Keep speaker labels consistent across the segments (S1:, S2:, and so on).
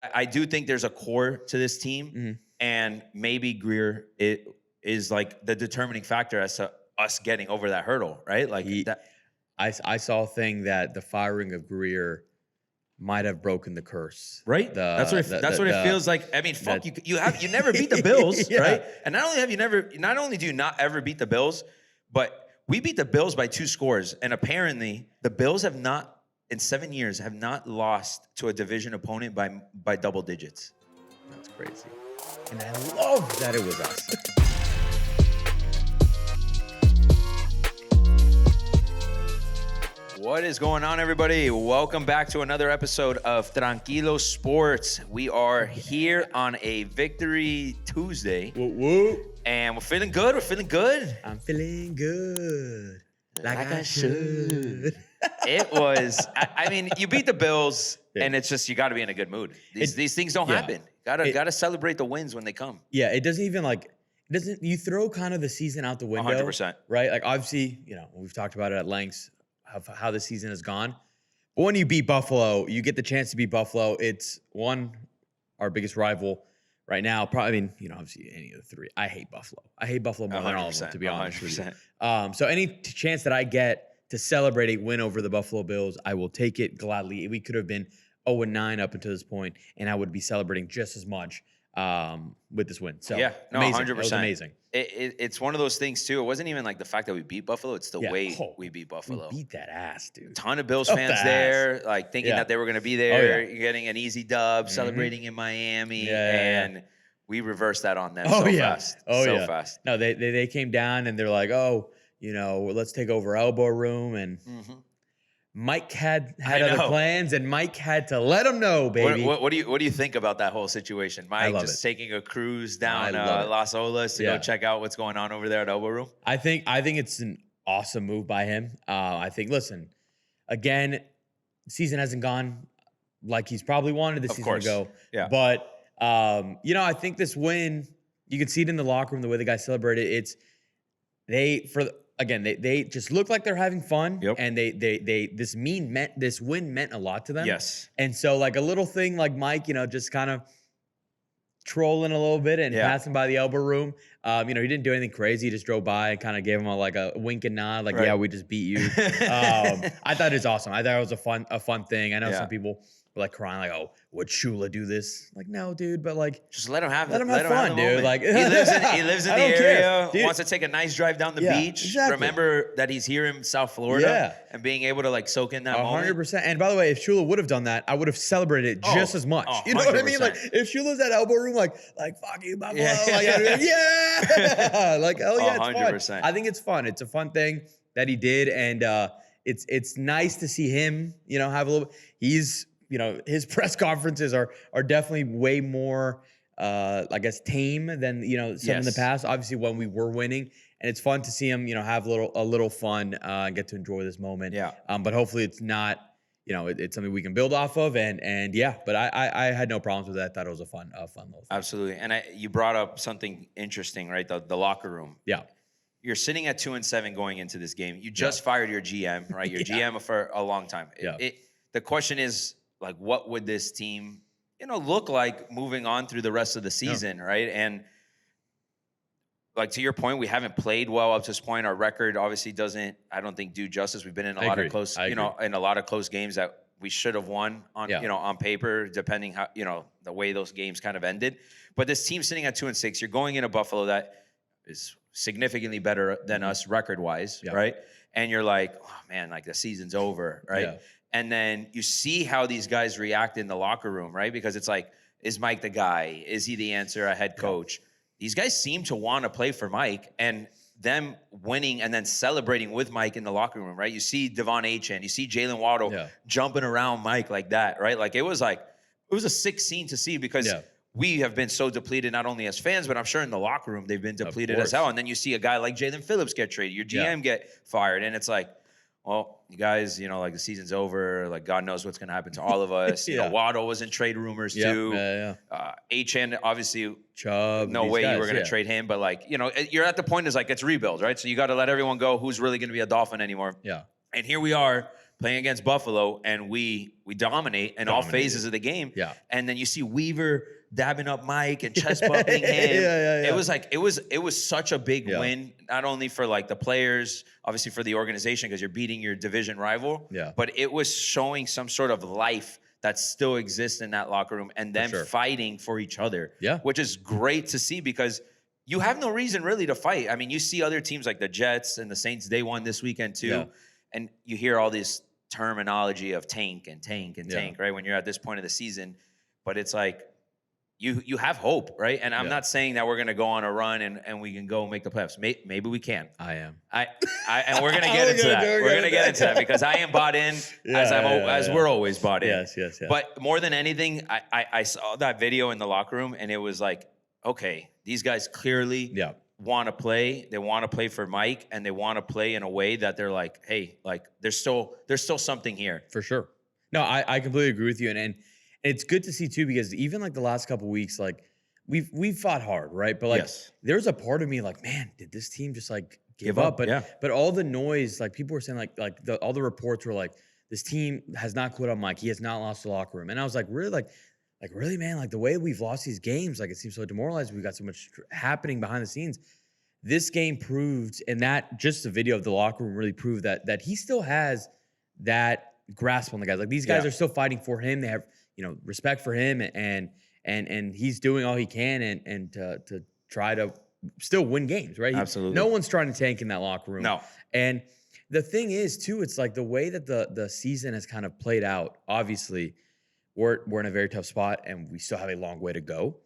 S1: I do think there's a core to this team, and maybe Grier is like the determining factor as to us getting over that hurdle, right? Like that.
S2: I saw a thing that the firing of Grier might have broken the curse.
S1: Right. That's what it feels like. I mean, fuck, you never beat the Bills, right? And not only do you not ever beat the Bills, but we beat the Bills by 2 scores. And apparently the Bills have not, in 7 years, have not lost to a division opponent by double digits.
S2: That's crazy. And I love that it was us.
S1: What is going on, everybody? Welcome back to another episode of Tranquilo Sports. We are here on a Victory Tuesday.
S2: Woo woo.
S1: And we're feeling good.
S2: I'm feeling good. Like I should.
S1: It was, I mean, you beat the Bills, and it's just, you got to be in a good mood. These things don't happen. Gotta celebrate the wins when they come.
S2: Yeah, it doesn't even you throw kind of the season out the window.
S1: 100%.
S2: Right? Like, obviously, we've talked about it at length of how the season has gone. But when you beat Buffalo, you get the chance to beat Buffalo. It's our biggest rival right now. Probably, obviously any of the three. I hate Buffalo. I hate Buffalo more than all of them, to be honest with you. So any chance that I get to celebrate a win over the Buffalo Bills, I will take it gladly. We could have been 0-9 up until this point, and I would be celebrating just as much with this win. So
S1: yeah, no,
S2: amazing.
S1: 100%.
S2: It was amazing.
S1: It's one of those things too. It wasn't even like the fact that we beat Buffalo. It's the way we beat Buffalo.
S2: We beat that ass, dude.
S1: Ton of Bills fans there, like thinking that they were going to be there, getting an easy dub, celebrating in Miami, and we reversed that on them fast. Fast.
S2: No, they came down and they're like, let's take over elbow room, and Mike had other plans, and Mike had to let him know, baby.
S1: What do you think about that whole situation? Mike just taking a cruise down Las Olas to go check out what's going on over there at elbow room.
S2: I think it's an awesome move by him. I think, listen, again, the season hasn't gone like he's probably wanted the season to go.
S1: Yeah.
S2: But I think this win, you can see it in the locker room, the way the guys celebrated. They just look like they're having fun, and this win meant a lot to them.
S1: Yes.
S2: And so, like, a little thing like Mike, just kind of trolling a little bit and passing by the elbow room. He didn't do anything crazy. He just drove by and kind of gave him a wink and nod, like, yeah, we just beat you. I thought it was awesome. I thought it was a fun thing. I know some people were like crying, like, "Oh, would Shula do this?" Like, no, dude, but like,
S1: just let him have
S2: fun, dude. Like,
S1: he lives in the area, wants to take a nice drive down the beach.
S2: Exactly.
S1: Remember that he's here in South Florida, and being able to soak in that
S2: 100%. And by the way, if Shula would have done that, I would have celebrated it just as much. You know what I mean? Like, if Shula's at elbow room, like fuck you, Buffalo. Yeah. Like, hell yeah, it's 100%. Fun. I think it's fun. It's a fun thing that he did, and it's nice to see him, have a little. He's his press conferences are definitely way more, I guess, tame than, some in the past, obviously, when we were winning. And it's fun to see him, have a little fun and get to enjoy this moment.
S1: Yeah.
S2: But hopefully it's not, it's something we can build off of. And yeah, but I had no problems with that. I thought it was a fun little thing.
S1: Absolutely. And you brought up something interesting, right? The locker room.
S2: Yeah.
S1: You're sitting at 2-7 going into this game. You just fired your GM, right? Your GM for a long time. The question is, like, what would this team, look like moving on through the rest of the season, right? And like, to your point, we haven't played well up to this point. Our record obviously doesn't, I don't think, do justice. We've been in a lot of close, in a lot of close games that we should have won on, on paper, depending how, the way those games kind of ended. But this team sitting at 2-6, you're going into Buffalo that is significantly better than us record-wise, right? And you're like, oh man, like the season's over, right? Yeah. And then you see how these guys react in the locker room, right? Because it's like, is Mike the guy? Is he the answer, a head coach? These guys seem to want to play for Mike, and them winning and then celebrating with Mike in the locker room, right? You see Achane, you see Jaylen Waddle jumping around Mike like that, right? Like, it was a sick scene to see, because we have been so depleted, not only as fans, but I'm sure in the locker room they've been depleted as hell. And then you see a guy like Jalen Phillips get traded, your GM get fired, and it's like, well, you guys, like, the season's over. Like, God knows what's going to happen to all of us. Waddle was in trade rumors too. Achane, obviously,
S2: Chubb,
S1: no way you were going to trade him. But, like, you're at the point is, like, it's rebuild, right? So you got to let everyone go who's really going to be a Dolphin anymore.
S2: Yeah.
S1: And here we are, playing against Buffalo, and we dominate in all phases of the game.
S2: Yeah.
S1: And then you see Weaver dabbing up Mike and chest bumping him. It was like it was such a big win, not only for like the players, obviously for the organization because you're beating your division rival.
S2: Yeah.
S1: But it was showing some sort of life that still exists in that locker room and them fighting for each other.
S2: Yeah.
S1: Which is great to see because you have no reason really to fight. I mean, you see other teams like the Jets and the Saints, they won this weekend too.
S2: Yeah.
S1: And you hear all this terminology of tank and tank and tank, right? When you're at this point of the season. But it's like, you have hope, right? And I'm not saying that we're going to go on a run and we can go make the playoffs. Maybe we can.
S2: I am.
S1: And we're going to get into that. We're going to get into that because I am bought in as we're always bought in.
S2: Yes.
S1: But more than anything, I saw that video in the locker room and it was like, okay, these guys clearly want to play. They want to play for Mike and they want to play in a way that they're like, hey, like there's still something here.
S2: For sure. No, I completely agree with you. And it's good to see too, because even like the last couple of weeks, like we've fought hard, right? But like there's a part of me like, man, did this team just like give up? But all the noise, like people were saying all the reports were like, this team has not quit on Mike. He has not lost the locker room. And I was like, really, really, man, like the way we've lost these games, like it seems so demoralized. We've got so much happening behind the scenes. This game proved, and that just the video of the locker room really proved that he still has that grasp on the guys. Like these guys are still fighting for him. They have, respect for him and he's doing all he can and to try to still win games, right?
S1: Absolutely.
S2: No one's trying to tank in that locker room.
S1: No.
S2: And the thing is too, it's like the way that the season has kind of played out, obviously we're in a very tough spot and we still have a long way to go.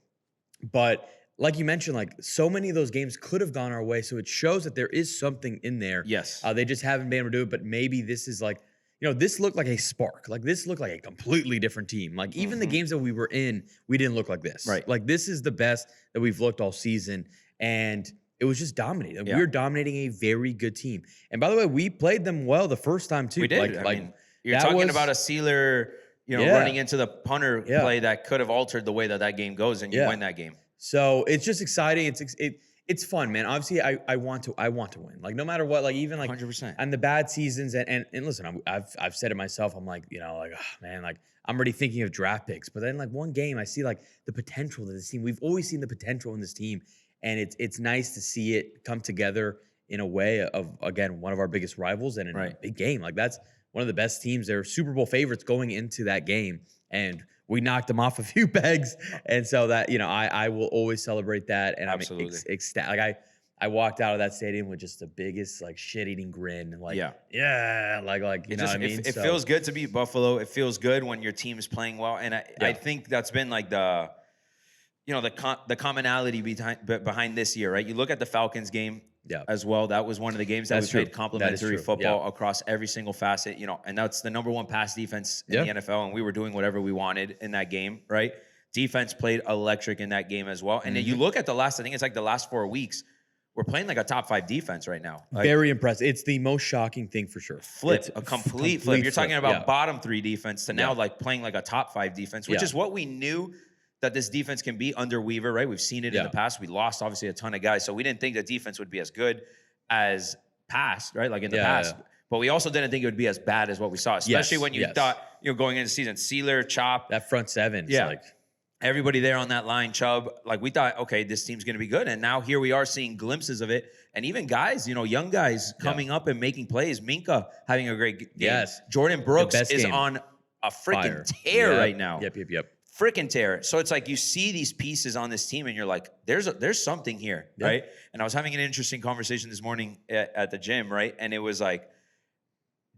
S2: But like you mentioned, like so many of those games could have gone our way. So it shows that there is something in there.
S1: Yes.
S2: They just haven't been able to do it, but maybe this is like, this looked like a spark. Like this looked like a completely different team. Like even the games that we were in, we didn't look like this.
S1: Right.
S2: Like this is the best that we've looked all season. And it was just dominating. We were dominating a very good team. And by the way, we played them well the first time too.
S1: We did. I mean, you're talking about a Sealer, running into the punter play that could have altered the way that game goes and you win that game.
S2: So it's just exciting. It's fun, man. Obviously, I want to win. Like no matter what, like even like
S1: 100%.
S2: And the bad seasons and listen, I've said it myself. I'm like, man, like I'm already thinking of draft picks. But then like one game, I see like the potential of this team. We've always seen the potential in this team, and it's nice to see it come together in a way of again one of our biggest rivals and in a big game. Like that's one of the best teams. They're Super Bowl favorites going into that game, and we knocked them off a few pegs. And so that, I will always celebrate that. And
S1: absolutely.
S2: I'm ecstatic. Like I walked out of that stadium with just the biggest like shit-eating grin and like, like you know what I mean?
S1: It feels good to beat Buffalo. It feels good when your team's playing well. And I think that's been like the commonality behind this year, right? You look at the Falcons game as well. That was one of the games that we played complementary football across every single facet, and that's the number one pass defense in the NFL. And we were doing whatever we wanted in that game, right? Defense played electric in that game as well. And then you look at the last 4 weeks, we're playing like a top 5 defense right now. Like,
S2: very impressive. It's the most shocking thing for sure.
S1: It's a complete flip. You're talking about bottom 3 defense to now like playing like a top 5 defense, which is what we knew that this defense can be under Weaver, right? We've seen it in the past. We lost obviously a ton of guys, so we didn't think the defense would be as good as past, right? Like in the past. But we also didn't think it would be as bad as what we saw, especially when you thought, going into the season, Sealer, Chop.
S2: That front seven.
S1: Like everybody there on that line, Chubb, like we thought, okay, this team's going to be good. And now here we are seeing glimpses of it. And even guys, young guys coming up and making plays. Minka having a great game.
S2: Yes.
S1: Jordan Brooks is on a freaking tear right now.
S2: Yep.
S1: Freaking tear. So it's like you see these pieces on this team and you're like, there's something here, right? And I was having an interesting conversation this morning at the gym, right? And it was like,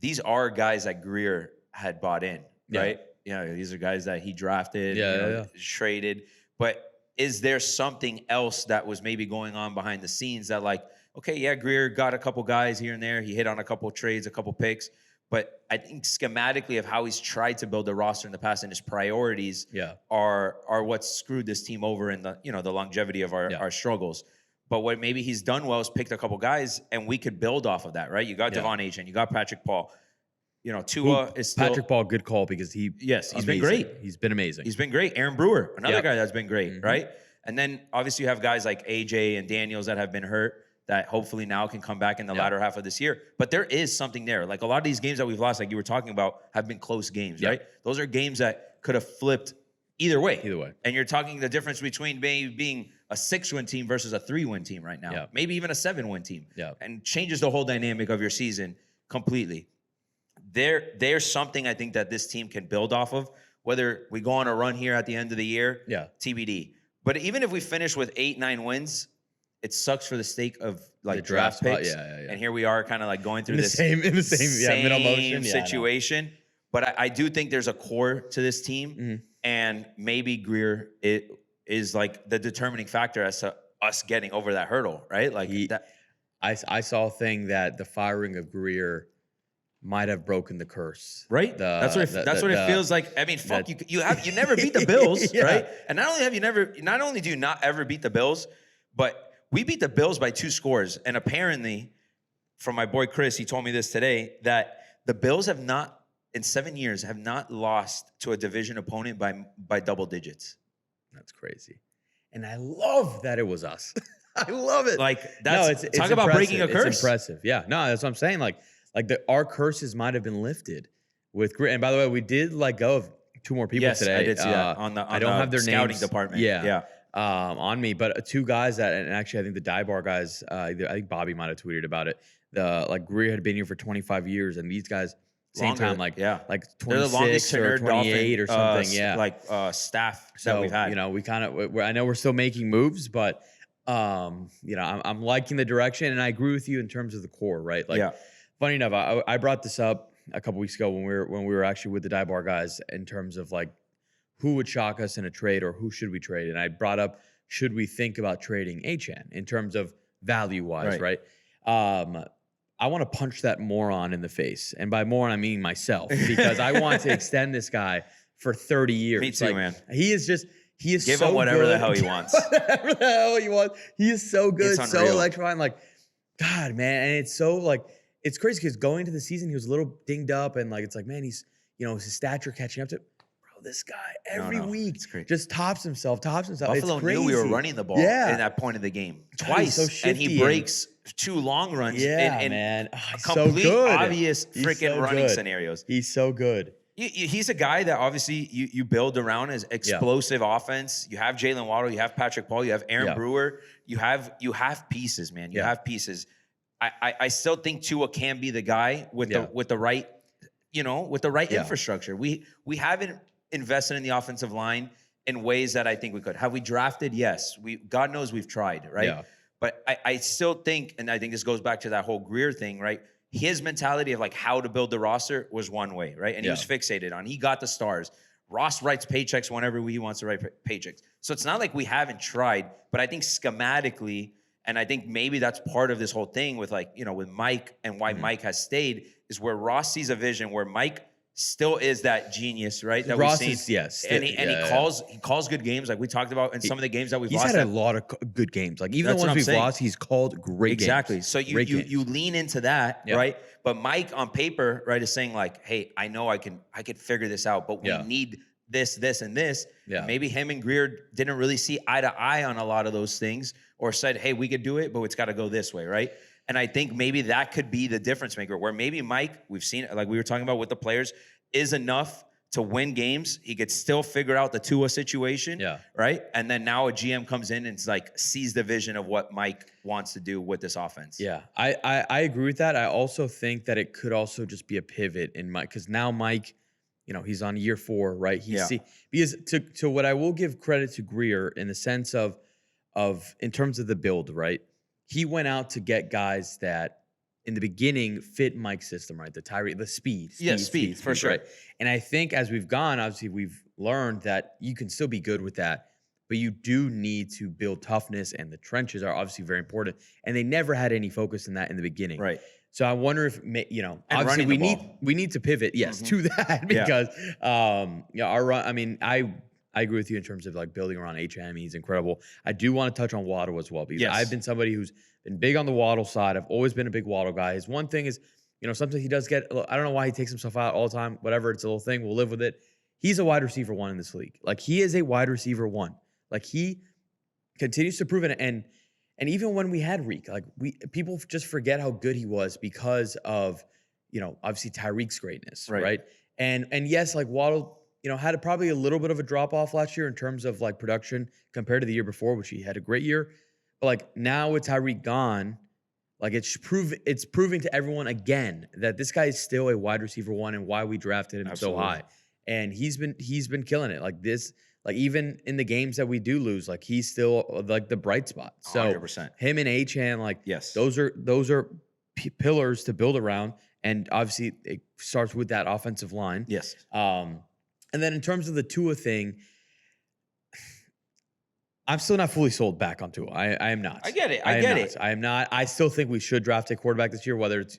S1: these are guys that Grier had bought in, right? These are guys that he drafted, traded. But is there something else that was maybe going on behind the scenes that like, okay, Grier got a couple guys here and there. He hit on a couple trades, a couple picks. But I think schematically of how he's tried to build a roster in the past and his priorities are what's screwed this team over in the the longevity of our struggles. But what maybe he's done well is picked a couple guys, and we could build off of that, right? You got Devon Achane, you got Patrick Paul. Tua is still
S2: Patrick Paul, good call because he's
S1: been great.
S2: He's been amazing.
S1: He's been great. Aaron Brewer, another guy that's been great, right? And then obviously you have guys like AJ and Daniels that have been hurt. that hopefully now can come back in the latter half of this year. But there is something there. Like a lot of these games that we've lost, like you were talking about, have been close games, right? Those are games that could have flipped either way. And you're talking the difference between maybe being a 6-win team versus a 3-win team right now. Maybe even a 7-win team. And changes the whole dynamic of your season completely. There's something I think that this team can build off of. Whether we go on a run here at the end of the year, TBD. But even if we finish with 8-9 wins, it sucks for the sake of like the draft picks. And here we are kind of like going through the same middle motion situation. But I do think there's a core to this team. And maybe Grier is like the determining factor as to us getting over that hurdle, right? Like
S2: I saw a thing that the firing of Grier might have broken the curse,
S1: right? That's what it feels like. I mean, fuck, you never beat the Bills, right? And not only do you not ever beat the Bills, but we beat the Bills by 2 scores. And apparently, from my boy Chris, he told me this today, that the Bills have not, in 7 years, have not lost to a division opponent by double digits.
S2: That's crazy. And I love that it was us. I love it.
S1: Like, talk about breaking a curse.
S2: It's impressive. Yeah, no, that's what I'm saying. Like our curses might have been lifted with Grier. And by the way, we did let go of 2 more people today.
S1: Yes, I did see that on
S2: I don't have their
S1: scouting
S2: names.
S1: Department.
S2: On me, but 2 guys that, and actually I think the Dye Bar guys, I think Bobby might have tweeted about it. Grier had been here for 25 years, and these guys, same time, like 26 or 28 or something.
S1: Staff that we've had.
S2: You know, I know we're still making moves, but you know, I'm liking the direction, and I agree with you in terms of the core, right? Like, funny enough, I brought this up a couple weeks ago when we were actually with the Dye Bar guys in terms of like who would shock us in a trade or who should we trade, and I brought up should we think about trading Achane in terms of value wise, right? I want to punch that moron in the face, and by moron I mean myself, because I want to extend this guy for 30 years.
S1: Me too, man.
S2: He is
S1: give
S2: so
S1: him whatever
S2: good.
S1: the hell he wants.
S2: Whatever the hell he wants. He is so good, so electrifying. Like, God, man, and it's so like it's crazy because going into the season he was a little dinged up, and like it's like, man, he's his stature catching up to. This guy every week just tops himself.
S1: Buffalo knew we were running the ball in that point of the game twice, and he breaks 2 long runs in
S2: man.
S1: Complete obvious freaking running scenarios.
S2: He's so good.
S1: He's a guy that obviously you build around his explosive offense. You have Jaylen Waddle, you have Patrick Paul, you have Aaron Brewer, you have pieces, man. You have pieces. I still think Tua can be the guy with the right, infrastructure. We haven't invested in the offensive line in ways that I think we could. Have we drafted? Yes. God knows we've tried, right? Yeah. But I still think, and I think this goes back to that whole Grier thing, right? His mentality of like how to build the roster was one way, right? And he was fixated on. He got the stars. Ross writes paychecks whenever he wants to write paychecks. So it's not like we haven't tried, but I think schematically, and I think maybe that's part of this whole thing with like, with Mike and why Mike has stayed, is where Ross sees a vision where Mike still is that genius, right? That
S2: Ross
S1: we've seen. He calls good games, like we talked about in some of the games that we've lost.
S2: He's had a lot of good games. Like even the ones we've lost, he's called great games.
S1: Exactly. So you lean into that, right? But Mike on paper, right, is saying like, hey, I know I could figure this out, but we need this, and this. Yeah. Maybe him and Grier didn't really see eye to eye on a lot of those things, or said, hey, we could do it, but it's got to go this way, right? And I think maybe that could be the difference maker, where maybe Mike, we've seen it, like we were talking about with the players, is enough to win games. He could still figure out the Tua situation, right? And then now a GM comes in and it's like sees the vision of what Mike wants to do with this offense.
S2: Yeah, I agree with that. I also think that it could also just be a pivot in Mike, because now Mike, he's on year 4, right? Because to what I will give credit to Grier in the sense of in terms of the build, right? He went out to get guys that in the beginning fit Mike's system, right? The speed.
S1: Speed for sure.
S2: Right? And I think as we've gone, obviously we've learned that you can still be good with that, but you do need to build toughness, and the trenches are obviously very important. And they never had any focus in that in the beginning.
S1: Right.
S2: So I wonder if, obviously we need to pivot, to that, because our run, I mean, I agree with you in terms of like building around Achane. He's incredible. I do want to touch on Waddle as well, because I've been somebody who's been big on the Waddle side. I've always been a big Waddle guy. His one thing is, sometimes he does get, I don't know why he takes himself out all the time. Whatever, it's a little thing. We'll live with it. He's a wide receiver 1 in this league. Like, he is a wide receiver 1. Like, he continues to prove it. And And even when we had Reek, like people just forget how good he was because of, obviously Tyreek's greatness, right? And yes, like Waddle, had probably a little bit of a drop off last year in terms of like production compared to the year before, which he had a great year. But like now with Tyreek gone, like it's proving to everyone again that this guy is still a wide receiver 1 and why we drafted him so high. And he's been killing it. Like this, like even in the games that we do lose, like he's still like the bright spot. So
S1: 100%.
S2: him and Achane, like
S1: yes,
S2: those are pillars to build around. And obviously it starts with that offensive line.
S1: Yes.
S2: And then in terms of the Tua thing, I'm still not fully sold back on Tua. I am not.
S1: I get it. I get it.
S2: I am not. I still think we should draft a quarterback this year, whether it's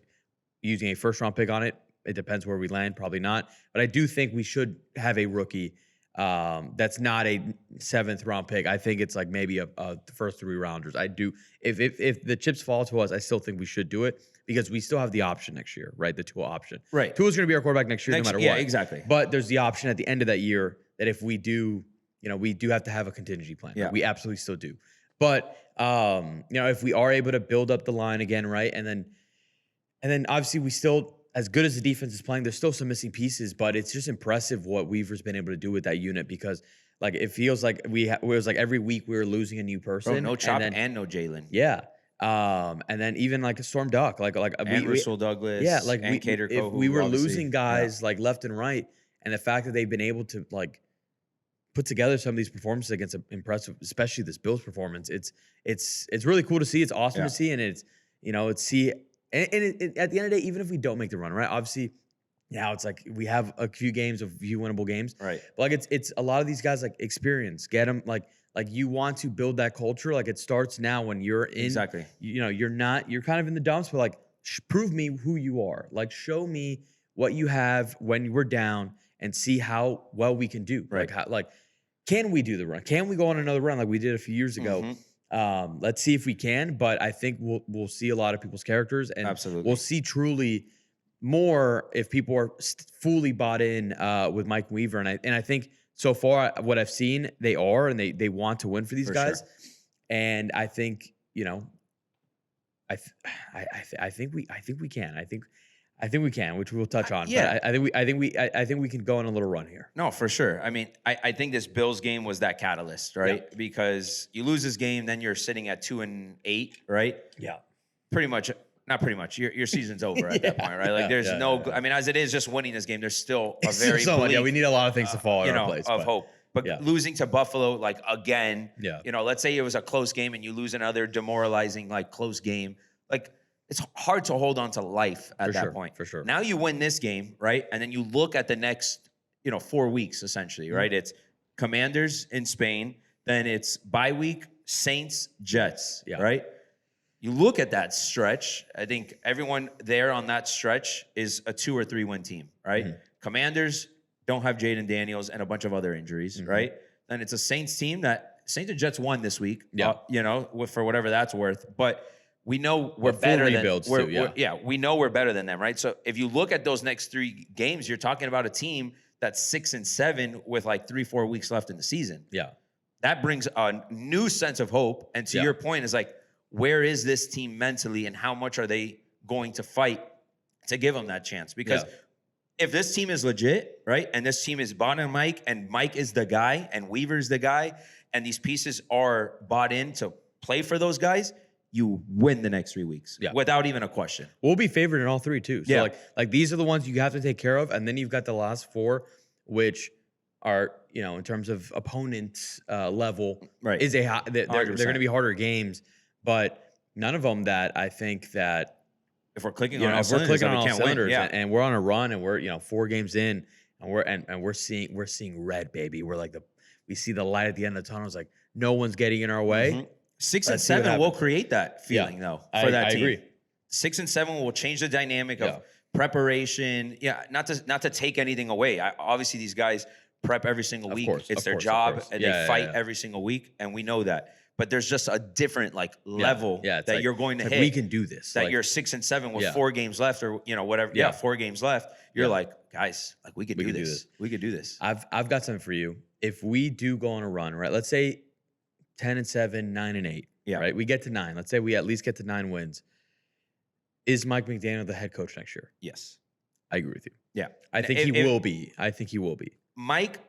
S2: using a first-round pick on it. It depends where we land. Probably not. But I do think we should have a rookie that's not a 7th-round pick. I think it's like maybe a first 3 rounders. I do. If the chips fall to us, I still think we should do it because we still have the option next year, right? The Tua option.
S1: Right.
S2: Tua's going to be our quarterback next year no matter what.
S1: Yeah, exactly.
S2: But there's the option at the end of that year that if we do, we do have to have a contingency plan.
S1: Yeah.
S2: Right? We absolutely still do. But, if we are able to build up the line again, right? And then obviously we still, as good as the defense is playing, there's still some missing pieces, but it's just impressive what Weaver's been able to do with that unit because like it feels like it was like every week we were losing a new person.
S1: Bro, no Chop and no Jaylen.
S2: Yeah. And then even like a Storm Duck, like
S1: and Russell Douglas,
S2: yeah, like
S1: and Cater
S2: if we were losing guys like left and right, and the fact that they've been able to like put together some of these performances against impressive, especially this Bills performance, it's really cool to see. It's awesome to see, and it's see. And at the end of the day, even if we don't make the run, right? Obviously, now it's like we have a few winnable games,
S1: right?
S2: But like it's a lot of these guys like experience, get them like you want to build that culture. Like it starts now when you're in
S1: exactly.
S2: You're kind of in the dumps, but like prove me who you are. Like show me what you have when we're down, and see how well we can do.
S1: Right?
S2: Can we do the run? Can we go on another run like we did a few years ago?
S1: Mm-hmm.
S2: Let's see if we can, but I think we'll see a lot of people's characters, and
S1: absolutely.
S2: We'll see truly more if people are fully bought in with Mike Weaver, and I think so far what I've seen they are, and they want to win for these guys,
S1: sure.
S2: And I think I think we can. I think we can, which we'll touch on.
S1: Yeah,
S2: but I think we can go on a little run here.
S1: No, for sure. I mean, I think this Bills game was that catalyst, right? Yeah. Because you lose this game, then you're sitting at 2-8, right?
S2: Yeah.
S1: Not pretty much. Your season's over at that point, right? Like there's I mean, as it is, just winning this game, there's still a very
S2: bleak, we need a lot of things to fall in our place.
S1: Of hope. But losing to Buffalo, like again, let's say it was a close game and you lose another demoralizing, like close game, like. It's hard to hold on to life at that point.
S2: For sure.
S1: Now you win this game, right? And then you look at the next, 4 weeks, essentially, right? It's Commanders in Spain. Then it's bye week, Saints, Jets, right? You look at that stretch. I think everyone there on that stretch is a 2 or 3 win team, right? Mm-hmm. Commanders don't have Jaylen Daniels and a bunch of other injuries, right? Then it's a Saints team that Saints and Jets won this week, for whatever that's worth. But we know we're better than we know we're better than them, right? So if you look at those next 3 games, you're talking about a team that's 6-7 with like 3-4 weeks left in the season.
S2: Yeah.
S1: That brings a new sense of hope. And to your point is like, where is this team mentally and how much are they going to fight to give them that chance? Because if this team is legit, right? And this team is bought in Mike, and Mike is the guy and Weaver's the guy, and these pieces are bought in to play for those guys, you win the next 3 weeks without even a question.
S2: We'll be favored in all 3 too. So like these are the ones you have to take care of, and then you've got the last 4, which are in terms of opponents level,
S1: right?
S2: Is they're going to be harder games, but none of them that I think that
S1: if we're clicking on all cylinders,
S2: and we're on a run, and we're 4 games in, and we're seeing red, baby. We see the light at the end of the tunnel. It's like no one's getting in our way.
S1: Mm-hmm. 6 and 7 will create that feeling, though, for that team. I agree. 6 and 7 will change the dynamic of preparation. Yeah, not to take anything away. Obviously, these guys prep every single week. It's their job, and they fight every single week, and we know that. But there's just a different level that you're going to hit.
S2: We can do this.
S1: That you're 6 and 7 with 4 games left, or whatever. Yeah, 4 games left. You're like, guys, we could do this. We could do this.
S2: I've got something for you. If we do go on a run, right? Let's say 10-7, 9-8.
S1: Yeah.
S2: Right. We get to 9. Let's say we at least get to 9 wins. Is Mike McDaniel the head coach next year?
S1: Yes.
S2: I agree with you.
S1: Yeah.
S2: I think he will be. I think he will be.
S1: Mike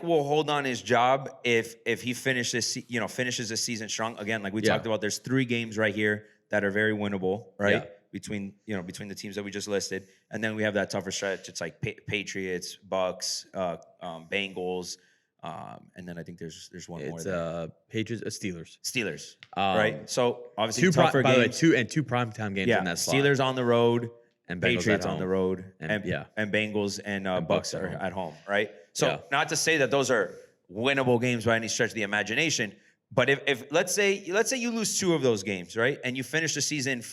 S1: will hold on his job if he finishes the season strong. Again, like we talked about, there's 3 games right here that are very winnable, right?
S2: Yeah.
S1: Between the teams that we just listed, and then we have that tougher stretch. It's like Patriots, Bucks, Bengals, and then I think there's one more.
S2: It's Patriots, Steelers.
S1: Right? So obviously
S2: 2
S1: tougher
S2: by the way,
S1: games.
S2: 2 primetime games in that slot.
S1: Steelers on the road,
S2: and Bengals
S1: Patriots
S2: at
S1: on the
S2: home.
S1: road,
S2: and
S1: Bengals and Bucks are at home, right? So
S2: Yeah.
S1: not to say that those are winnable games by any stretch of the imagination, but if let's say you lose 2 of those games, right, and you finish the season,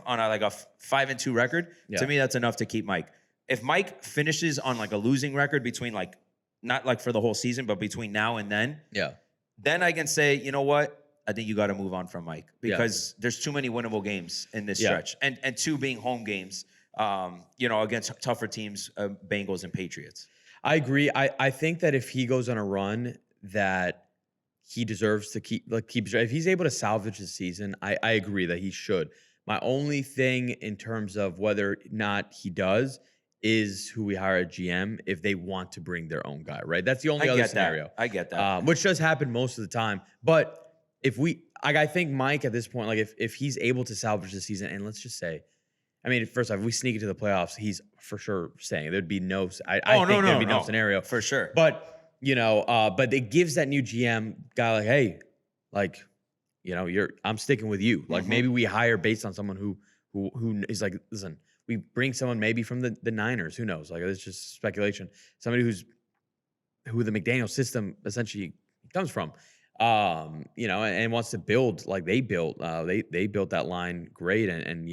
S1: on a 5-2 record, to me that's enough to keep Mike. If Mike finishes on like a losing record between like not like for the whole season, but between now and then, then I can say, you know what, I think you got to move on from Mike because there's too many winnable games in this stretch, and 2 being home games, against tougher teams, Bengals and Patriots.
S2: I agree. I think that if he goes on a run that he deserves to keep if he's able to salvage the season, I agree that he should. My only thing in terms of whether or not he does is who we hire at GM if they want to bring their own guy, right? That's the only other scenario.
S1: I get that.
S2: Which does happen most of the time. But I think Mike at this point, like if he's able to salvage the season, and let's just say, I mean, first off, if we sneak into the playoffs, he's for sure staying. There'd be no, I think there'd be no scenario.
S1: For sure.
S2: But, but it gives that new GM guy like, hey, like, I'm sticking with you. Like maybe we hire based on someone who is like, listen, we bring someone maybe from the Niners. Who knows? Like it's just speculation. Somebody who the McDaniel system essentially comes from. And wants to build like they built. They built that line great, and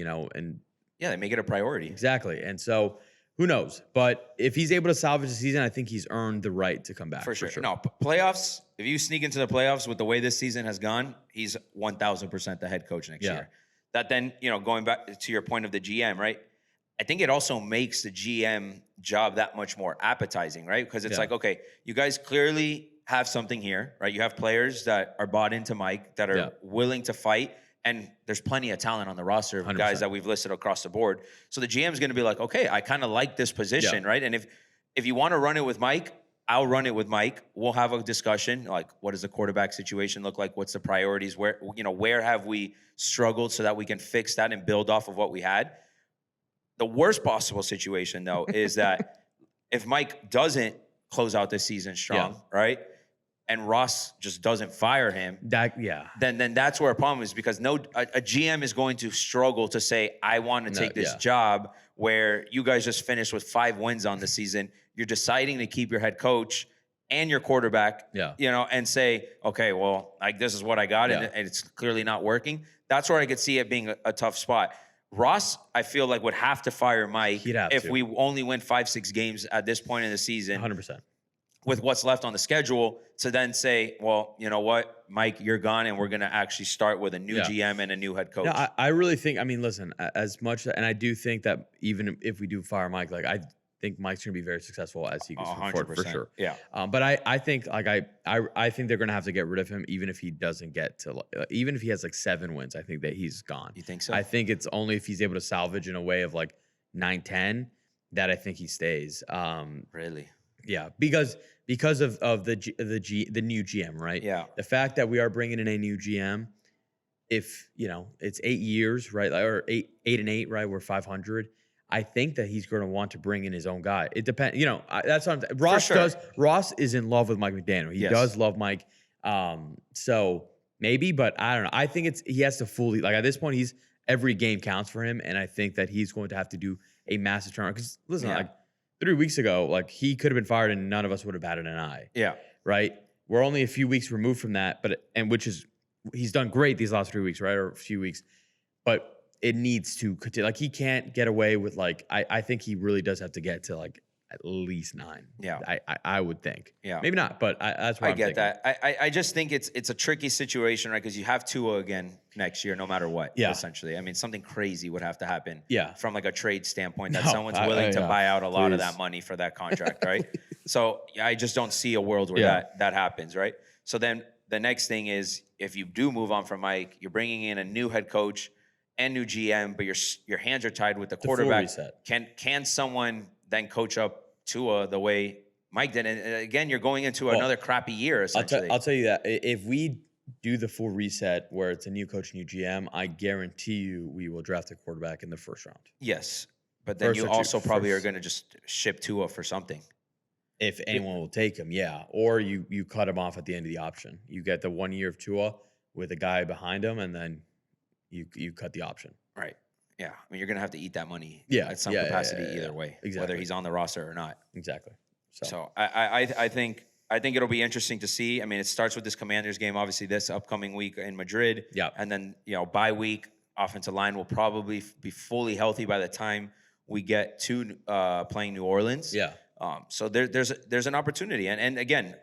S1: they make it a priority.
S2: Exactly. And so who knows? But if he's able to salvage the season, I think he's earned the right to come back.
S1: For sure. No, playoffs, if you sneak into the playoffs with the way this season has gone, he's 1,000% the head coach next year. That then, going back to your point of the GM, right? I think it also makes the GM job that much more appetizing, right? Because it's like, okay, you guys clearly have something here, right? You have players that are bought into Mike, that are willing to fight. And there's plenty of talent on the roster of 100%. Guys that we've listed across the board. So the GM is going to be like, okay, I kind of like this position, right? And if you want to run it with Mike, I'll run it with Mike. We'll have a discussion, like what does the quarterback situation look like? What's the priorities? Where have we struggled so that we can fix that and build off of what we had? The worst possible situation, though, is that if Mike doesn't close out this season strong, right? And Ross just doesn't fire him, then that's where a problem is, because a GM is going to struggle to say, I want to take this job where you guys just finished with 5 wins on the season. You're deciding to keep your head coach and your quarterback, and say, okay, well, this is what I got, and it's clearly not working. That's where I could see it being a tough spot. Ross, I feel like, would have to fire Mike if we only win 5-6 games at this point in the season.
S2: 100%.
S1: With what's left on the schedule, to then say, well, you know what, Mike, you're gone, and we're going to actually start with a new GM and a new head coach.
S2: Yeah, I really think, listen, as much, and I do think that even if we do fire Mike, like I think Mike's going to be very successful as he goes forward, for sure.
S1: Yeah.
S2: But I think I think they're going to have to get rid of him, even if he doesn't get to, even if he has like 7 wins, I think that he's gone.
S1: You think so?
S2: I think it's only if he's able to salvage in a way of like 9-10 that I think he stays.
S1: Really?
S2: Yeah, because of the new GM, right?
S1: Yeah.
S2: The fact that we are bringing in a new GM, if it's 8 years, right, or 8-8, right? We're 500. I think that he's going to want to bring in his own guy. It depends. That's what Ross does. Ross is in love with Mike McDaniel. He does love Mike. So maybe, but I don't know. I think he has to fully, like, at this point, every game counts for him, and I think that he's going to have to do a massive turnaround. Because listen, like 3 weeks ago, like he could have been fired and none of us would have batted an eye.
S1: Yeah.
S2: Right. We're only a few weeks removed from that, he's done great these last 3 weeks, right? Or a few weeks, but it needs to continue. Like he can't get away with I think he really does have to get to like at least 9.
S1: Yeah.
S2: I would think.
S1: Yeah.
S2: Maybe not, but that's what
S1: I get that. I just think it's a tricky situation, right? Because you have Tua again next year, no matter what.
S2: Yeah.
S1: Essentially, I mean, something crazy would have to happen.
S2: Yeah.
S1: From like a trade standpoint, that someone's willing to buy out a lot of that money for that contract, right? So I just don't see a world where that happens, right? So then the next thing is if you do move on from Mike, you're bringing in a new head coach and new GM, but your hands are tied with the quarterback. Can someone then coach up Tua the way Mike did? And again, you're going into another crappy year, essentially.
S2: I'll tell you that if we do the full reset where it's a new coach, new GM, I guarantee you we will draft a quarterback in the first round.
S1: Yes, but then you also probably are going to just ship Tua for something.
S2: If anyone will take him, yeah. Or you cut him off at the end of the option. You get the 1 year of Tua with a guy behind him, and then you cut the option.
S1: Right. Yeah. I mean, you're going to have to eat that money at some capacity either way,
S2: exactly.
S1: whether he's on the roster or not.
S2: Exactly.
S1: So I think it'll be interesting to see. I mean, it starts with this Commanders game, obviously this upcoming week in Madrid.
S2: Yeah.
S1: And then, bye week, offensive line will probably be fully healthy by the time we get to playing New Orleans.
S2: Yeah.
S1: So there's an opportunity. And again,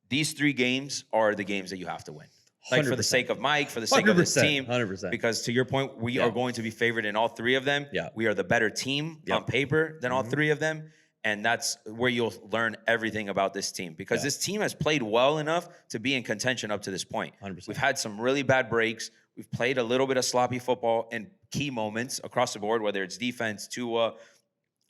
S1: these 3 games are the games that you have to win. Like 100%. For the sake of Mike, for the sake of this team.
S2: 100%.
S1: Because to your point, we are going to be favored in all 3 of them.
S2: Yeah.
S1: We are the better team on paper than all 3 of them. And that's where you'll learn everything about this team. Because this team has played well enough to be in contention up to this point.
S2: 100%.
S1: We've had some really bad breaks. We've played a little bit of sloppy football in key moments across the board, whether it's defense, Tua,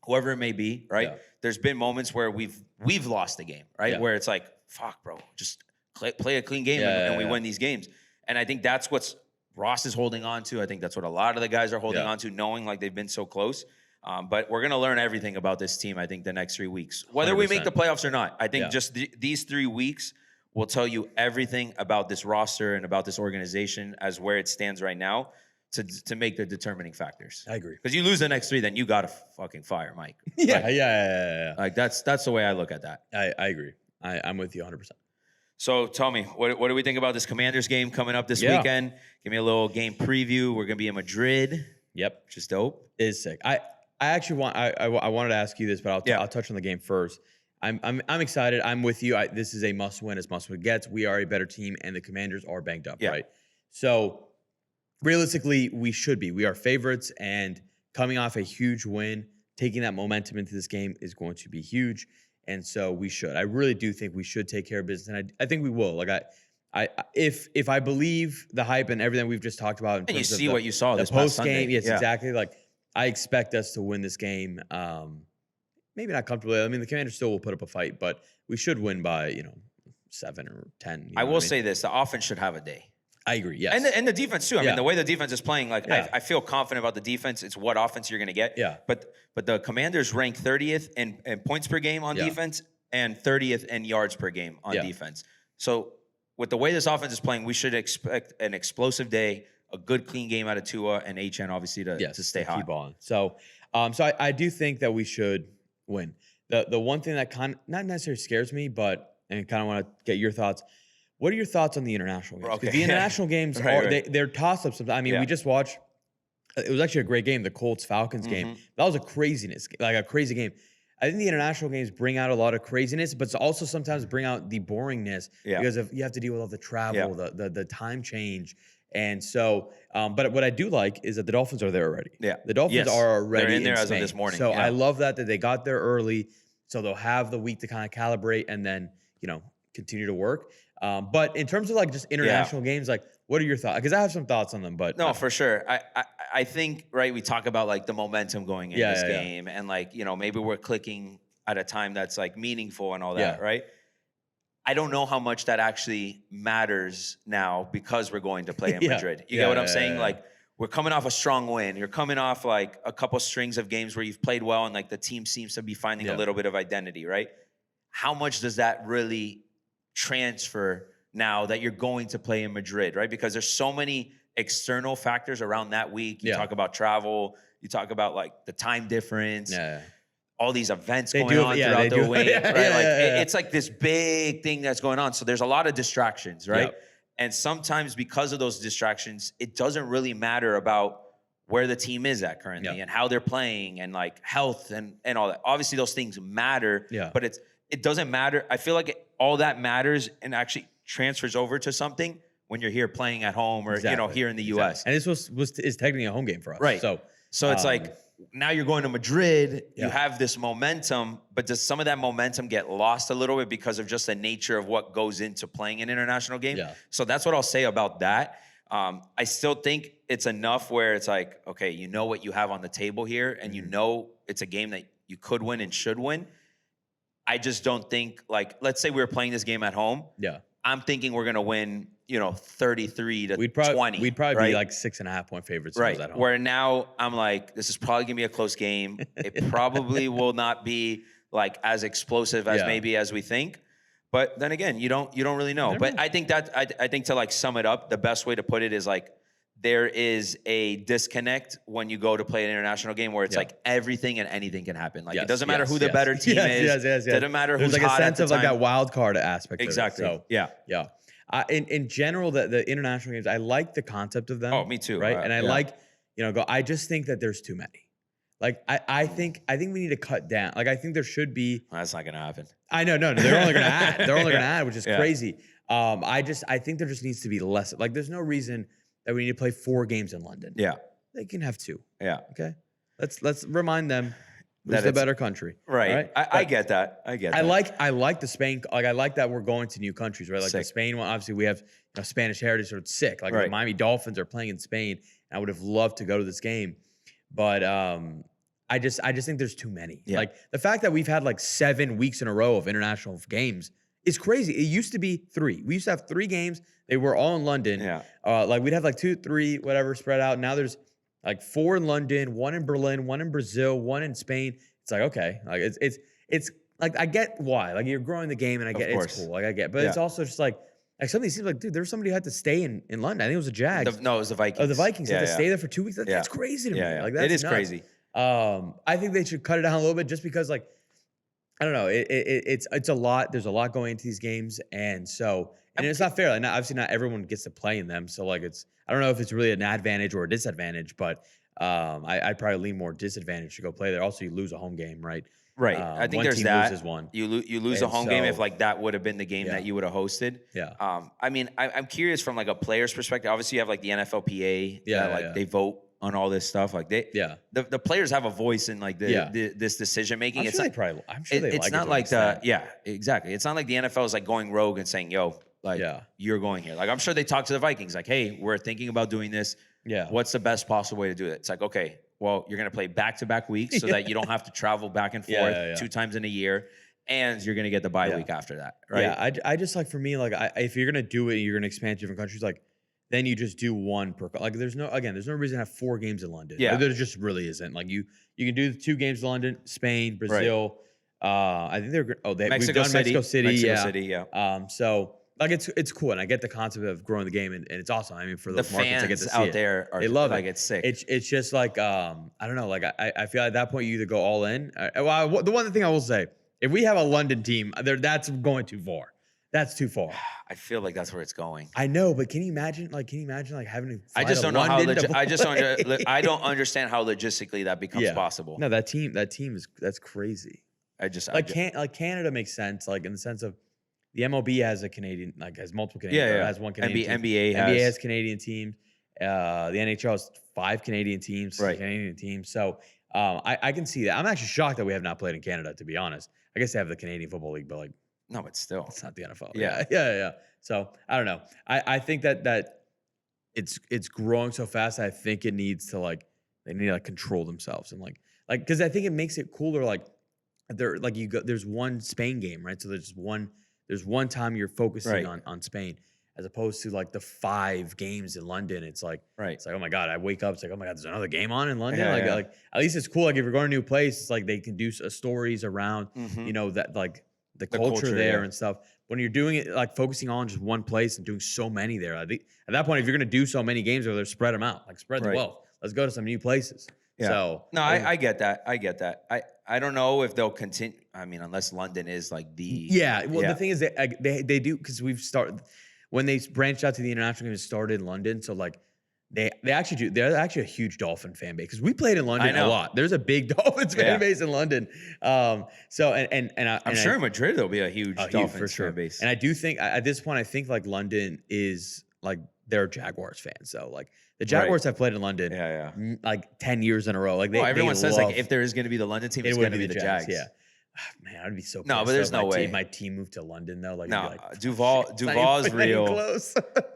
S1: whoever it may be, right? Yeah. There's been moments where we've lost the game, right? Yeah. Where it's like, fuck, bro, just play a clean game and we win these games. And I think that's what Ross is holding on to. I think that's what a lot of the guys are holding on to, knowing like they've been so close. But we're going to learn everything about this team, I think, the next 3 weeks. Whether 100%. We make the playoffs or not, I think just these 3 weeks will tell you everything about this roster and about this organization as where it stands right now to make the determining factors.
S2: I agree.
S1: Because you lose the next 3, then you got to fucking fire Mike.
S2: Yeah.
S1: Like, that's the way I look at that.
S2: I agree. I'm with you 100%.
S1: So tell me, what do we think about this Commanders game coming up this weekend? Give me a little game preview. We're going to be in Madrid.
S2: Yep.
S1: Which is dope.
S2: It is sick. I actually wanted to ask you this, but I'll touch on the game first. I'm excited. I'm with you. This is a must-win as must-win gets. We are a better team, and the Commanders are banged up, right? So realistically, we should be. We are favorites, and coming off a huge win, taking that momentum into this game is going to be huge. And so we should. I really do think we should take care of business, and I think we will. Like if I believe the hype and everything we've just talked about,
S1: and you see what you saw this
S2: post
S1: past
S2: game,
S1: Sunday.
S2: Yes, exactly. Like I expect us to win this game. Maybe not comfortably. I mean, the Commanders still will put up a fight, but we should win by 7 or 10.
S1: I will say this: the offense should have a day.
S2: I agree. Yes,
S1: and the defense too. I mean, the way the defense is playing, like I feel confident about the defense. It's what offense you're going to get.
S2: Yeah.
S1: But the Commanders rank 30th in points per game on defense and 30th in yards per game on defense. So with the way this offense is playing, we should expect an explosive day, a good clean game out of Tua and Achane, obviously to stay hot.
S2: Keep on. So I do think that we should win. The one thing that not necessarily scares me, but and kind of want to get your thoughts. What are your thoughts on the international games? Because the international games they're toss-ups sometimes. I mean, we just watched. It was actually a great game, the Colts-Falcons game. That was a crazy game. I think the international games bring out a lot of craziness, but also sometimes bring out the boringness because you have to deal with all the travel, the time change. And so, but what I do like is that the Dolphins are there already.
S1: Yeah.
S2: The Dolphins are already
S1: They're in there as
S2: Spain.
S1: of this morning.
S2: So I love that they got there early, so they'll have the week to kind of calibrate and then, continue to work. But in terms of like just international games, like what are your thoughts? Because I have some thoughts on them, but
S1: no, for sure. I think we talk about like the momentum going in this game, and like maybe we're clicking at a time that's like meaningful and all that, right? I don't know how much that actually matters now because we're going to play in Madrid. You get what I'm saying? Like we're coming off a strong win. You're coming off like a couple strings of games where you've played well and like the team seems to be finding a little bit of identity, right? How much does that really transfer now that you're going to play in Madrid, right? Because there's so many external factors around that week. You talk about travel, you talk about like the time difference, all these events going on throughout the week, right? It's like this big thing that's going on. So there's a lot of distractions, right? And sometimes because of those distractions, it doesn't really matter about where the team is at currently and how they're playing and like health and all that. Obviously those things matter, but it doesn't matter. I feel like all that matters and actually transfers over to something when you're here playing at home or here in the U.S.
S2: And this is technically a home game for us,
S1: right? So it's like now you're going to Madrid, you have this momentum, but does some of that momentum get lost a little bit because of just the nature of what goes into playing an international game?
S2: Yeah.
S1: So that's what I'll say about that. I still think it's enough where it's like, okay, you know what you have on the table here, and you know it's a game that you could win and should win. I just don't think, like, let's say we were playing this game at home.
S2: Yeah.
S1: I'm thinking we're going to win, 33 to 20.
S2: We'd probably
S1: right?
S2: be like 6.5 point favorites.
S1: Right.
S2: At home.
S1: Where now I'm like, this is probably gonna be a close game. It probably will not be like as explosive as maybe as we think. But then again, you don't really know. But I think I think to like sum it up, the best way to put it is like there is a disconnect when you go to play an international game where it's like everything and anything can happen. Like it doesn't matter who the better team is. Doesn't matter who's
S2: There's like
S1: hot
S2: a sense
S1: at
S2: of
S1: the
S2: like
S1: time.
S2: that wild card aspect.
S1: Exactly.
S2: Of it. So,
S1: yeah.
S2: In general, the international games, I like the concept of them.
S1: Oh, me too.
S2: Right, and I like I just think that there's too many. Like I think we need to cut down. Like I think there should be.
S1: That's not gonna happen.
S2: I know, no, they're only gonna add. They're only gonna add, which is crazy. I think there just needs to be less. Like there's no reason that we need to play 4 games in London.
S1: Yeah,
S2: they can have 2.
S1: Yeah.
S2: Okay, let's remind them who's the better country.
S1: Right. I get that. I
S2: like the Spain. Like I like that we're going to new countries, right? Like the Spain one. Obviously, we have Spanish heritage, so it's sick. Like the Miami Dolphins are playing in Spain. And I would have loved to go to this game, but I just think there's too many.
S1: Yeah.
S2: Like the fact that we've had like 7 weeks in a row of international games is crazy. It used to be 3. We used to have 3 games. They were all in London.
S1: Yeah.
S2: Like we'd have like 2, 3, whatever spread out. Now there's like 4 in London, 1 in Berlin, 1 in Brazil, 1 in Spain. It's like, okay, like it's like I get why. Like you're growing the game, and I get it's cool. Like I get, but it's also just like some of these seems like, dude, there's somebody who had to stay in London. I think it was the Jags.
S1: No, it was the Vikings.
S2: Oh, the Vikings had to stay there for 2 weeks. That's crazy to me. Like that's
S1: it is
S2: nuts.
S1: crazy.
S2: I think they should cut it down a little bit, just because like I don't know. It's a lot. There's a lot going into these games, and it's not fair. Like obviously not everyone gets to play in them. So like I don't know if it's really an advantage or a disadvantage, but I'd probably lean more disadvantage to go play there. Also, you lose a home game, right?
S1: Right. I think
S2: one
S1: there's
S2: team
S1: that.
S2: Loses one.
S1: You lose a home game if like that would have been the game that you would have hosted.
S2: Yeah.
S1: I mean, I'm curious from like a player's perspective. Obviously, you have like the NFLPA. They vote on all this stuff. Like the players have a voice in like this decision making.
S2: I'm sure
S1: it's not like exactly. It's not like the NFL is like going rogue and saying, "Yo, like you're going here." Like I'm sure they talk to the Vikings, like, "Hey, we're thinking about doing this.
S2: Yeah.
S1: What's the best possible way to do it?" It's like, okay, well, you're going to play back-to-back weeks so that you don't have to travel back and forth 2 times in a year, and you're going to get the bye week after that, right?
S2: Yeah, I just like, for me, like if you're going to do it, you're going to expand to different countries, like then you just do 1 per. Like there's no reason to have 4 games in London.
S1: Yeah,
S2: there just really isn't. Like you can do the 2 games in London, Spain, Brazil. I think they're
S1: Mexico City.
S2: Mexico City.
S1: Yeah.
S2: So. Like it's cool, and I get the concept of growing the game, and it's awesome. I mean, for those markets, I get to see
S1: out there
S2: they love
S1: like
S2: it.
S1: It's sick.
S2: It's just like I don't know. Like I feel at that point you either go all in. Well, the one thing I will say, if we have a London team, that's going too far. That's too far.
S1: I feel like that's where it's going.
S2: I know, but can you imagine like having to?
S1: I just don't know how. I don't understand how logistically that becomes possible.
S2: No, that team that's crazy. Canada makes sense, like in the sense of. The MLB has a Canadian, like has multiple Canadian. Has one Canadian.
S1: NBA
S2: has Canadian teams. The NHL has 5 Canadian teams.
S1: Right.
S2: Canadian teams. So I can see that. I'm actually shocked that we have not played in Canada, to be honest. I guess they have the Canadian Football League, but like,
S1: no, but still,
S2: it's not the NFL.
S1: Yeah.
S2: So I don't know. I think that it's growing so fast. I think it needs to they need to control themselves and like because I think it makes it cooler. Like there's one Spain game, right? So there's one time you're focusing on Spain, as opposed to like the 5 games in London. It's like it's like, oh my God, I wake up, it's like, oh my God, there's another game on in London. Like at least it's cool. Like if you're going to a new place, it's like they can do stories around that like the culture there and stuff. When you're doing it like focusing on just one place and doing so many there, I think at that point, if you're gonna do so many games over there, spread them out. Like spread the wealth. Let's go to some new places.
S1: Yeah.
S2: So
S1: no, I get that. I don't know if they'll continue. I mean, unless London is like the
S2: the thing is they do, because we've started when they branched out to the international game, it started in London. So like they actually do. They're actually a huge Dolphin fan base because we played in London a lot. There's a big Dolphins fan base in London. I'm
S1: sure in Madrid there'll be a huge Dolphins fan base.
S2: And I do think at this point, I think like London is like they're Jaguars fans. So like the Jaguars have played in London, like 10 years in a row. Like
S1: everyone says like if there is going to be the London team, it's going to be the Jags.
S2: Yeah. Man, I'd be so pissed.
S1: No, but there's no way.
S2: My team moved to London though. Like,
S1: no, Duval's real.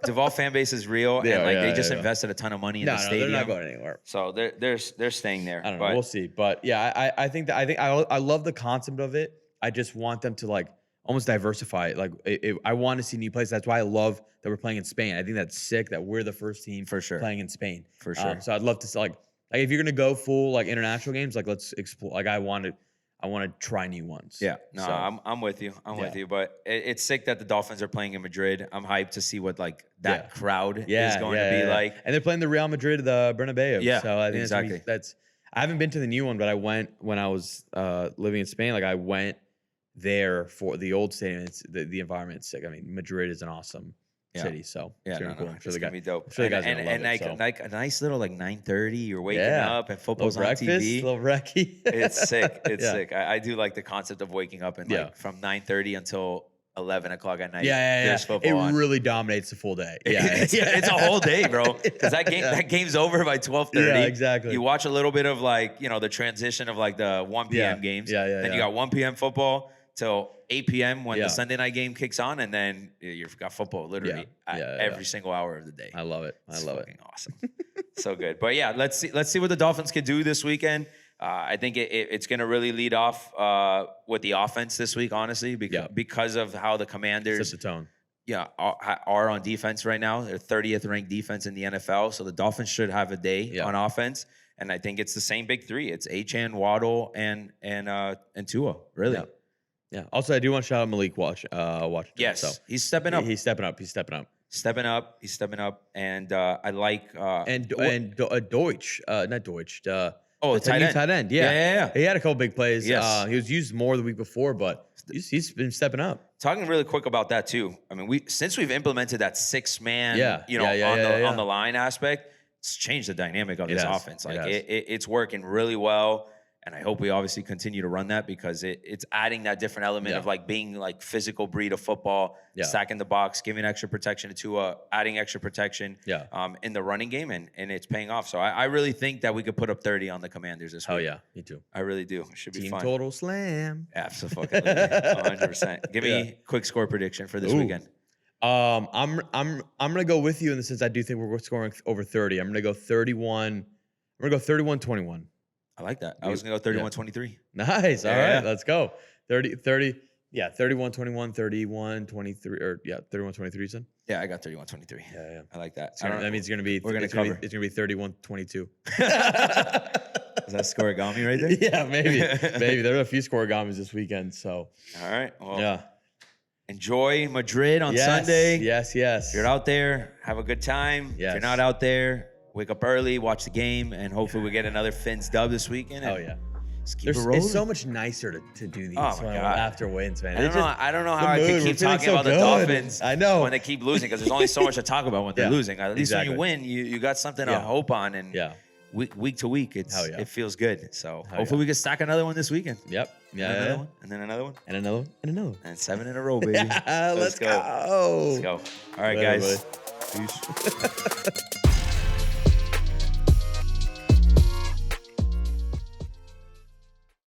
S1: Duval fan base is real, and like they just invested a ton of money in the stadium.
S2: They're not going anywhere.
S1: So they're staying there.
S2: I don't know. We'll see. But yeah, I love the concept of it. I just want them to like almost diversify it. Like I want to see new places. That's why I love that we're playing in Spain. I think that's sick that we're the first team
S1: for sure
S2: playing in Spain.
S1: For sure.
S2: So I'd love to see like if you're gonna go full like international games, like let's explore. Like I want to try new ones.
S1: Yeah, no, so, I'm with you. I'm with you. But it's sick that the Dolphins are playing in Madrid. I'm hyped to see what like that crowd is going to be like.
S2: And they're playing the Real Madrid, the Bernabeu.
S1: Yeah,
S2: so I think
S1: exactly.
S2: I haven't been to the new one, but I went when I was living in Spain. Like I went there for the old stadium. It's the environment's sick. I mean, Madrid is an awesome city. So
S1: it's
S2: gonna be cool.
S1: It's gonna be dope.
S2: I'm sure the guys
S1: and
S2: love it,
S1: like a nice little like 9:30. You're waking up and football's on TV.
S2: Little brekkie.
S1: It's sick. It's sick. I do like the concept of waking up and like from 9:30 until 11 o'clock at night. There's football on.
S2: Really dominates the full day. Yeah,
S1: it's a whole day, bro. Because that game's over by 12:30.
S2: Yeah, exactly.
S1: You watch a little bit of like the transition of like the 1 p.m. games. Then you got 1 p.m. football till 8 p.m. when the Sunday night game kicks on, and then you've got football literally every single hour of the day.
S2: I love it. I love it.
S1: Awesome. So good. But yeah, let's see what the Dolphins can do this weekend. I think it's going to really lead off with the offense this week, honestly, because of how the Commanders
S2: set the tone.
S1: Yeah, are on defense right now. They're 30th ranked defense in the NFL, so the Dolphins should have a day on offense. And I think it's the same big three. It's Achane, Waddle, and Tua. Really.
S2: Yeah. Also, I do want to shout out Malik Watch.
S1: Yes,
S2: so
S1: he's stepping up.
S2: He's stepping up. He's stepping up.
S1: He's stepping up, and I like
S2: Deutsch, not Deutsch.
S1: The tight end.
S2: Yeah. He had a couple big plays.
S1: Yes.
S2: He was used more the week before, but he's been stepping up.
S1: Talking really quick about that too. I mean, since we've implemented that 6-man, on the line aspect, it's changed the dynamic of this offense. Like it's working really well. And I hope we obviously continue to run that because it's adding that different element of like being like physical breed of football, stacking the box, giving extra protection to Tua, adding extra protection in the running game, and it's paying off. So I really think that we could put up 30 on the Commanders this week.
S2: Oh yeah, me too.
S1: I really do. It should be fun.
S2: Total slam.
S1: Absolutely, 100%. Give me a quick score prediction for this weekend.
S2: I'm gonna go with you in the sense I do think we're scoring over 30. I'm gonna go 31. I'm gonna go 31-21.
S1: I like that. I was going to go 31-23.
S2: Nice. All right, let's go. 30. Yeah, 31-21, 31-23, or 31-23, son?
S1: Yeah, I got 31-23.
S2: Yeah.
S1: I like that.
S2: That means it's going to be,
S1: we're going to cover.
S2: It's going to be 31-22.
S1: Is that scoregami right there?
S2: Yeah, maybe. There are a few scoregamis this weekend, so.
S1: All right. Well, enjoy Madrid on Sunday.
S2: Yes.
S1: If you're out there, have a good time.
S2: Yes.
S1: If you're not out there, wake up early, watch the game, and hopefully we get another Fins dub this weekend.
S2: Oh, yeah.
S1: Just keep it rolling.
S2: It's so much nicer to do these after wins, man.
S1: I don't know how I could keep talking about the Dolphins when they keep losing because there's only so much to talk about when they're losing. At least when you win, you got something to hope on. And week to week, it feels good. So hopefully we can stack another one this weekend.
S2: Yep.
S1: Another one, and then another one.
S2: And another one. And another one.
S1: And 7 in a row, baby.
S2: Let's go.
S1: All right, guys.
S2: Peace.